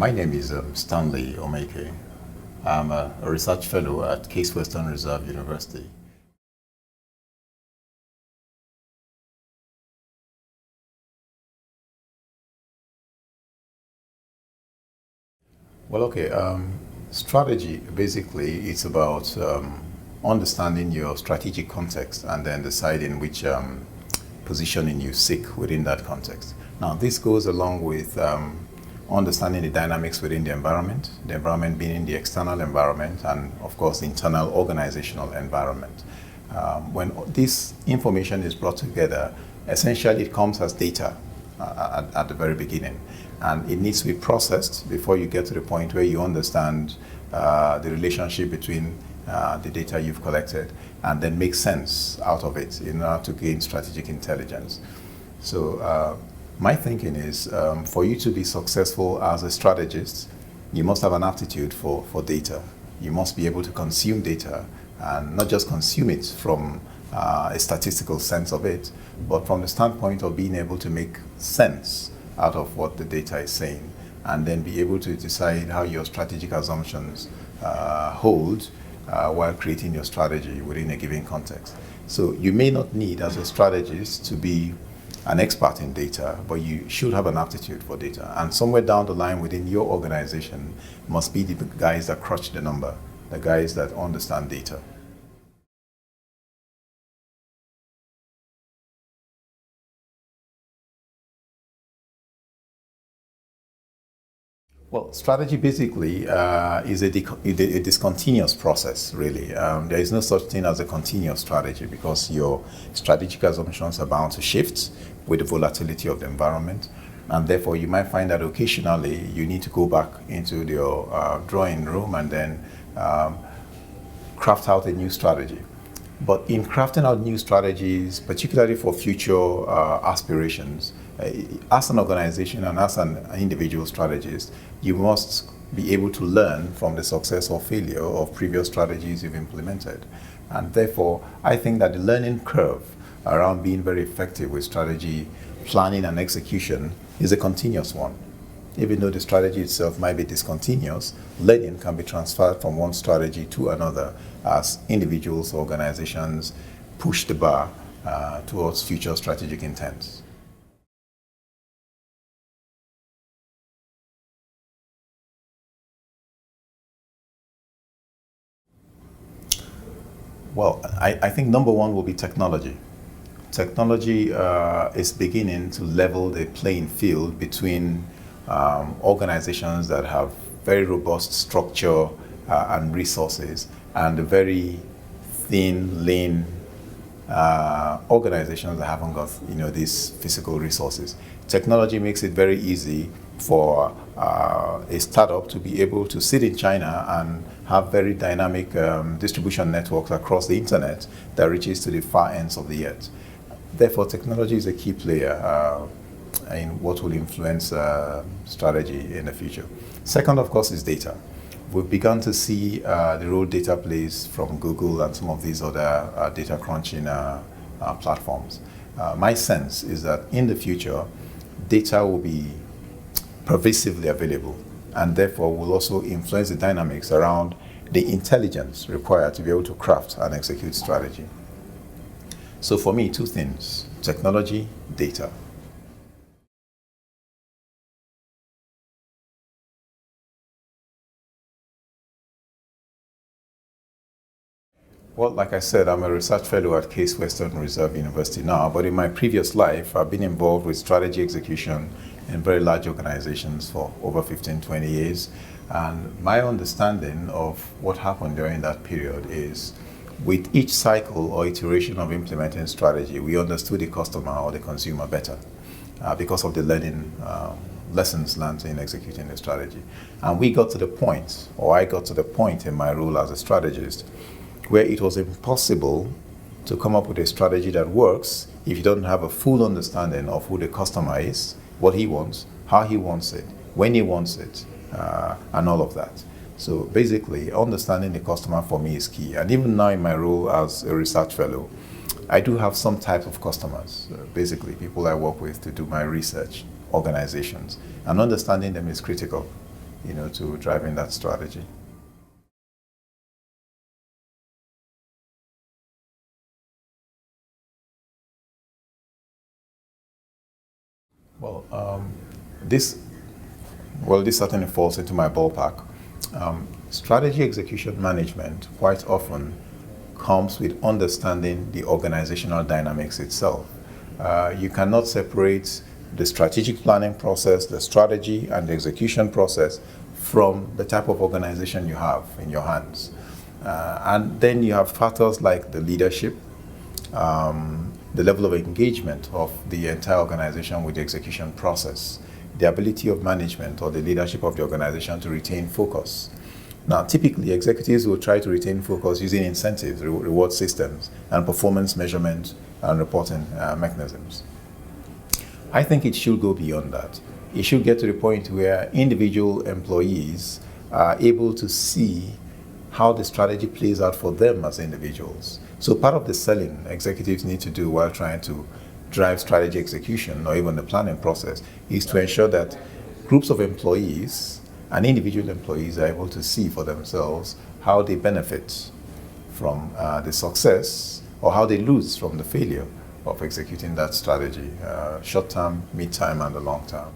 My name is Stanley Omeike. I'm a research fellow at Case Western Reserve University. Well, okay. Strategy, basically, it's about understanding your strategic context and then deciding which positioning you seek within that context. Now, this goes along with understanding the dynamics within the environment being the external environment, and of course, the internal organizational environment. When this information is brought together, essentially it comes as data at the very beginning, and it needs to be processed before you get to the point where you understand the relationship between the data you've collected and then make sense out of it in order to gain strategic intelligence. So my thinking is for you to be successful as a strategist, you must have an aptitude for data. You must be able to consume data, and not just consume it from a statistical sense of it, but from the standpoint of being able to make sense out of what the data is saying, and then be able to decide how your strategic assumptions hold while creating your strategy within a given context. So you may not need, as a strategist, to be an expert in data, but you should have an aptitude for data. And somewhere down the line within your organization must be the guys that crunch the number, the guys that understand data. Well, strategy basically is a discontinuous process, really. There is no such thing as a continuous strategy, because your strategic assumptions are bound to shift with the volatility of the environment. And therefore, you might find that occasionally you need to go back into your drawing room and then craft out a new strategy. But in crafting out new strategies, particularly for future aspirations, as an organization and as an individual strategist, you must be able to learn from the success or failure of previous strategies you've implemented. And therefore, I think that the learning curve around being very effective with strategy, planning and execution is a continuous one. Even though the strategy itself might be discontinuous, learning can be transferred from one strategy to another as individuals or organizations push the bar towards future strategic intents. Well, I think number one will be technology. Technology is beginning to level the playing field between organizations that have very robust structure and resources, and the very thin, lean organizations that haven't got these physical resources. Technology makes it very easy for a startup to be able to sit in China and have very dynamic distribution networks across the internet that reaches to the far ends of the earth. Therefore, technology is a key player in what will influence strategy in the future. Second, of course, is data. We've begun to see the role data plays from Google and some of these other data crunching platforms. My sense is that in the future, data will be pervasively available, and therefore will also influence the dynamics around the intelligence required to be able to craft and execute strategy. So for me, two things: technology, data. Well, like I said, I'm a research fellow at Case Western Reserve University now, but in my previous life, I've been involved with strategy execution in very large organizations for over 15, 20 years. And my understanding of what happened during that period is, with each cycle or iteration of implementing strategy, we understood the customer or the consumer better because of the lessons learned in executing the strategy. And we got to the point, or I got to the point in my role as a strategist, where it was impossible to come up with a strategy that works if you don't have a full understanding of who the customer is, what he wants, how he wants it, when he wants it, and all of that. So basically, understanding the customer for me is key. And even now in my role as a research fellow, I do have some type of customers, basically people I work with to do my research, organizations, and understanding them is critical. to driving that strategy. Well, this this certainly falls into my ballpark. Strategy execution management quite often comes with understanding the organizational dynamics itself. You cannot separate the strategic planning process, the strategy, and the execution process from the type of organization you have in your hands. And then you have factors like the leadership, the level of engagement of the entire organization with the execution process, the ability of management or the leadership of the organization to retain focus. Now, typically, executives will try to retain focus using incentives, reward systems, and performance measurement and reporting mechanisms. I think it should go beyond that. It should get to the point where individual employees are able to see how the strategy plays out for them as individuals. So part of the selling executives need to do while trying to drive strategy execution or even the planning process is to ensure that groups of employees and individual employees are able to see for themselves how they benefit from the success or how they lose from the failure of executing that strategy, short term, mid term, and the long term.